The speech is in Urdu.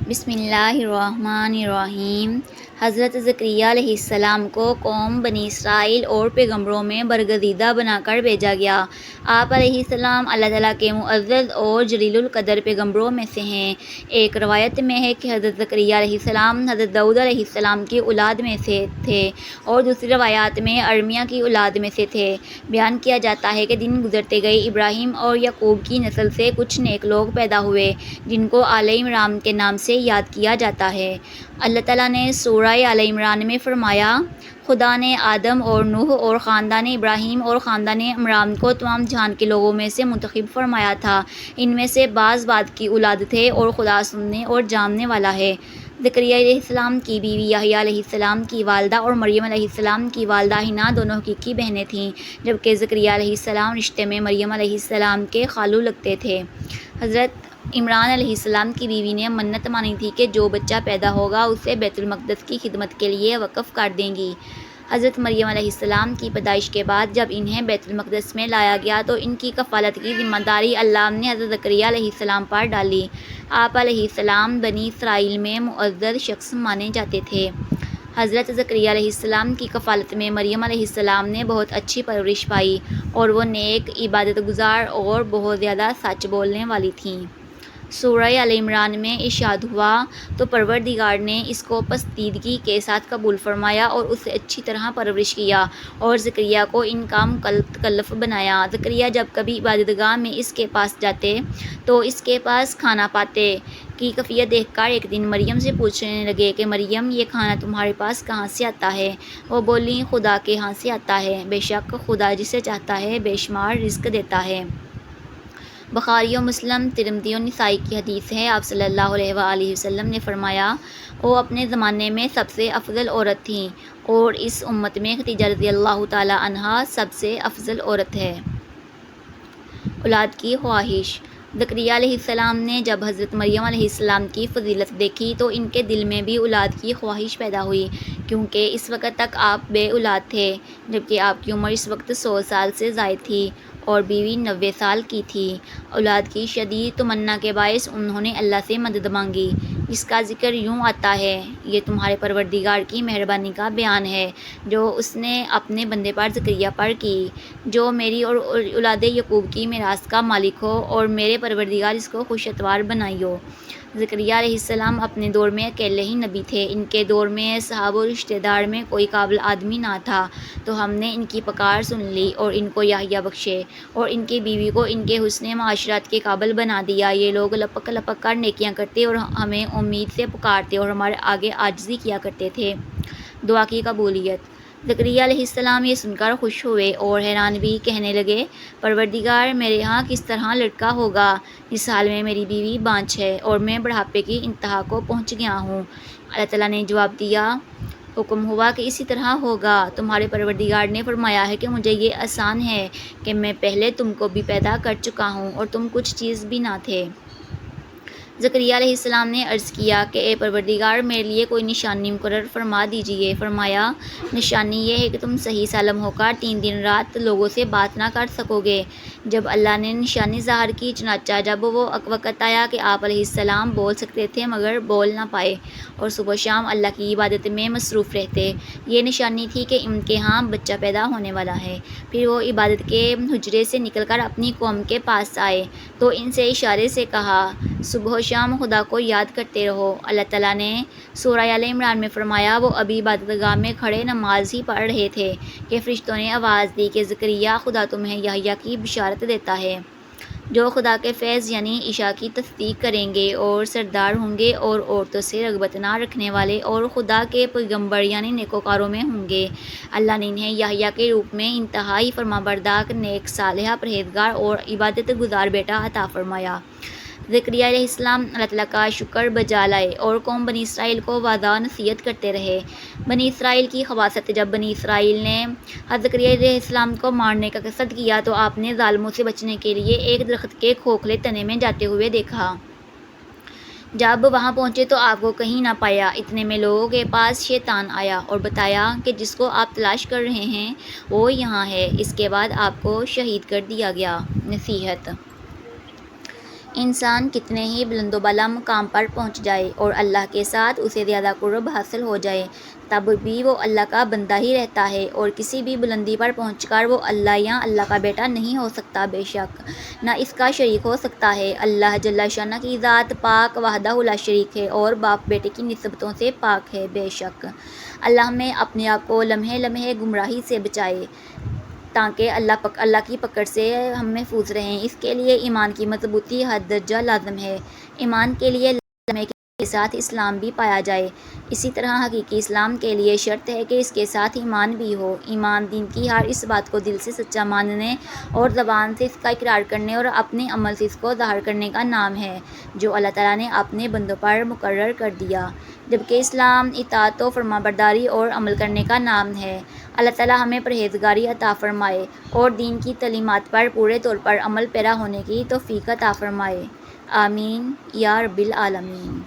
بسم اللہ الرحمن الرحیم۔ حضرت زکریہ علیہ السلام کو قوم بنی اسرائیل اور پیغمبروں میں برگزیدہ بنا کر بھیجا گیا۔ آپ علیہ السلام اللہ تعالیٰ کے معزز اور جلیل القدر پیغمبروں میں سے ہیں۔ ایک روایت میں ہے کہ حضرت زکریہ علیہ السلام حضرت داؤد علیہ السلام کی اولاد میں سے تھے اور دوسری روایات میں ارمیہ کی اولاد میں سے تھے۔ بیان کیا جاتا ہے کہ دن گزرتے گئے ابراہیم اور یعقوب کی نسل سے کچھ نیک لوگ پیدا ہوئے جن کو آل عمران کے نام سے یاد کیا جاتا ہے۔ اللہ تعالیٰ نے سورہ آل عمران میں فرمایا، خدا نے آدم اور نوح اور خاندان ابراہیم اور خاندان عمران کو تمام جہان کے لوگوں میں سے منتخب فرمایا تھا۔ ان میں سے بعض بعد کی اولاد تھے اور خدا سننے اور جاننے والا ہے۔ زکریا علیہ السلام کی بیوی یحییٰ علیہ السلام کی والدہ اور مریم علیہ السلام کی والدہ حنا دونوں حقیقی بہنیں تھیں، جبکہ زکریا علیہ السلام رشتے میں مریم علیہ السلام کے خالو لگتے تھے۔ حضرت عمران علیہ السلام کی بیوی نے منت مانی تھی کہ جو بچہ پیدا ہوگا اسے بیت المقدس کی خدمت کے لیے وقف کر دیں گی۔ حضرت مریم علیہ السلام کی پیدائش کے بعد جب انہیں بیت المقدس میں لایا گیا تو ان کی کفالت کی ذمہ داری اللہ نے حضرت زکریہ علیہ السلام پر ڈالی۔ آپ علیہ السلام بنی اسرائیل میں معزز شخص مانے جاتے تھے۔ حضرت زکریہ علیہ السلام کی کفالت میں مریم علیہ السلام نے بہت اچھی پرورش پائی اور وہ نیک، عبادت گزار اور بہت زیادہ سچ بولنے والی تھیں۔ سورہ آل عمران میں ارشاد ہوا، تو پروردگار نے اس کو پسندیدگی کے ساتھ قبول فرمایا اور اسے اچھی طرح پرورش کیا اور زکریا کو ان کا مکلف بنایا۔ زکریا جب کبھی عبادت گاہ میں اس کے پاس جاتے تو اس کے پاس کھانا پاتے کی کیفیت دیکھ کر ایک دن مریم سے پوچھنے لگے کہ مریم، یہ کھانا تمہارے پاس کہاں سے آتا ہے؟ وہ بولیں، خدا کے ہاں سے آتا ہے، بے شک خدا جسے چاہتا ہے بے شمار رزق دیتا ہے۔ بخاری و مسلم، ترمذی و نسائی کی حدیث ہے، آپ صلی اللہ علیہ وآلہ وسلم نے فرمایا، وہ اپنے زمانے میں سب سے افضل عورت تھیں اور اس امت میں خدیجہ رضی اللہ تعالی عنہا سب سے افضل عورت ہے۔ اولاد کی خواہش۔ زکریا علیہ السلام نے جب حضرت مریم علیہ السلام کی فضیلت دیکھی تو ان کے دل میں بھی اولاد کی خواہش پیدا ہوئی، کیونکہ اس وقت تک آپ بے اولاد تھے، جبکہ آپ کی عمر اس وقت 100 سال سے زائد تھی اور بیوی 90 سال کی تھی۔ اولاد کی شدید تمنا کے باعث انہوں نے اللہ سے مدد مانگی، جس کا ذکر یوں آتا ہے، یہ تمہارے پروردگار کی مہربانی کا بیان ہے جو اس نے اپنے بندے پر زکریا پر کی، جو میری اور اولاد یعقوب کی میراث کا مالک ہو اور میرے پروردگار اس کو خوش اتوار بنائی ہو۔ زکریا علیہ السلام اپنے دور میں اکیلے ہی نبی تھے۔ ان کے دور میں صحاب و رشتہ دار میں کوئی قابل آدمی نہ تھا، تو ہم نے ان کی پکار سن لی اور ان کو یحییٰ بخشے اور ان کی بیوی کو ان کے حسن معاشرت کے قابل بنا دیا۔ یہ لوگ لپک لپک کر نیکیاں کرتے اور ہمیں امید سے پکارتے اور ہمارے آگے عاجزی کیا کرتے تھے۔ دعا کی قبولیت۔ زکریا علیہ السلام یہ سن کر خوش ہوئے اور حیران بھی، کہنے لگے، پروردگار، میرے ہاں کس طرح لڑکا ہوگا، اس حال میں میری بیوی بانجھ ہے اور میں بڑھاپے کی انتہا کو پہنچ گیا ہوں۔ اللہ تعالیٰ نے جواب دیا، حکم ہوا کہ اسی طرح ہوگا۔ تمہارے پروردگار نے فرمایا ہے کہ مجھے یہ آسان ہے کہ میں پہلے تم کو بھی پیدا کر چکا ہوں اور تم کچھ چیز بھی نہ تھے۔ زکریا علیہ السلام نے عرض کیا کہ اے پروردگار، میرے لیے کوئی نشانی مقرر فرما دیجیے۔ فرمایا، نشانی یہ ہے کہ تم صحیح سالم ہو کر 3 دن رات لوگوں سے بات نہ کر سکو گے۔ جب اللہ نے نشانی ظاہر کی، چنانچہ جب وہ وقت آیا کہ آپ علیہ السلام بول سکتے تھے مگر بول نہ پائے اور صبح و شام اللہ کی عبادت میں مصروف رہتے، یہ نشانی تھی کہ ان کے ہاں بچہ پیدا ہونے والا ہے۔ پھر وہ عبادت کے حجرے سے نکل کر اپنی قوم کے پاس آئے تو ان سے اشارے سے کہا، صبح و شام خدا کو یاد کرتے رہو۔ اللہ تعالیٰ نے سورہ آل عمران میں فرمایا، وہ ابھی عبادت گاہ میں کھڑے نماز ہی پڑھ رہے تھے کہ فرشتوں نے آواز دی کہ زکریا، خدا تمہیں یحییٰ کی بشارت دیتا ہے، جو خدا کے فیض یعنی عیسیٰ کی تصدیق کریں گے اور سردار ہوں گے اور عورتوں سے رغبت نہ رکھنے والے اور خدا کے پیغمبر یعنی نیکوکاروں میں ہوں گے۔ اللہ نے انہیں یحییٰ کے روپ میں انتہائی فرمانبردار، نیک، صالح، پرہیزگار اور عبادت گزار بیٹا عطا فرمایا۔ زکریا علیہ السلام اللہ تعالیٰ کا شکر بجا لائے اور قوم بنی اسرائیل کو واضح نصیحت کرتے رہے۔ بنی اسرائیل کی خباثت۔ جب بنی اسرائیل نے حضرت زکریا علیہ السلام کو مارنے کا قصد کیا تو آپ نے ظالموں سے بچنے کے لیے ایک درخت کے کھوکھلے تنے میں جاتے ہوئے دیکھا۔ جب وہاں پہنچے تو آپ کو کہیں نہ پایا۔ اتنے میں لوگوں کے پاس شیطان آیا اور بتایا کہ جس کو آپ تلاش کر رہے ہیں وہ یہاں ہے۔ اس کے بعد آپ کو شہید کر دیا گیا۔ نصیحت۔ انسان کتنے ہی بلند و بالا مقام پر پہنچ جائے اور اللہ کے ساتھ اسے زیادہ قرب حاصل ہو جائے، تب بھی وہ اللہ کا بندہ ہی رہتا ہے اور کسی بھی بلندی پر پہنچ کر وہ اللہ یا اللہ کا بیٹا نہیں ہو سکتا، بے شک نہ اس کا شریک ہو سکتا ہے۔ اللہ جل شانہ کی ذات پاک وحدہ لا شریک ہے اور باپ بیٹے کی نسبتوں سے پاک ہے، بے شک اللہ ہمیں اپنے آپ کو لمحے لمحے گمراہی سے بچائے تاکہ اللہ کی پکڑ سے ہم محفوظ رہیں۔ اس کے لیے ایمان کی مضبوطی حد درجہ لازم ہے۔ ایمان کے لیے لمحے کے ساتھ اسلام بھی پایا جائے، اسی طرح حقیقی اسلام کے لیے شرط ہے کہ اس کے ساتھ ایمان بھی ہو۔ ایمان دین کی ہر اس بات کو دل سے سچا ماننے اور زبان سے اس کا اقرار کرنے اور اپنے عمل سے اس کو ظاہر کرنے کا نام ہے جو اللہ تعالیٰ نے اپنے بندوں پر مقرر کر دیا، جبکہ اسلام اطاعت و فرمانبرداری اور عمل کرنے کا نام ہے۔ اللہ تعالیٰ ہمیں پرہیزگاری عطا فرمائے اور دین کی تعلیمات پر پورے طور پر عمل پیرا ہونے کی توفیق عطا فرمائے، آمین یا رب العالمین۔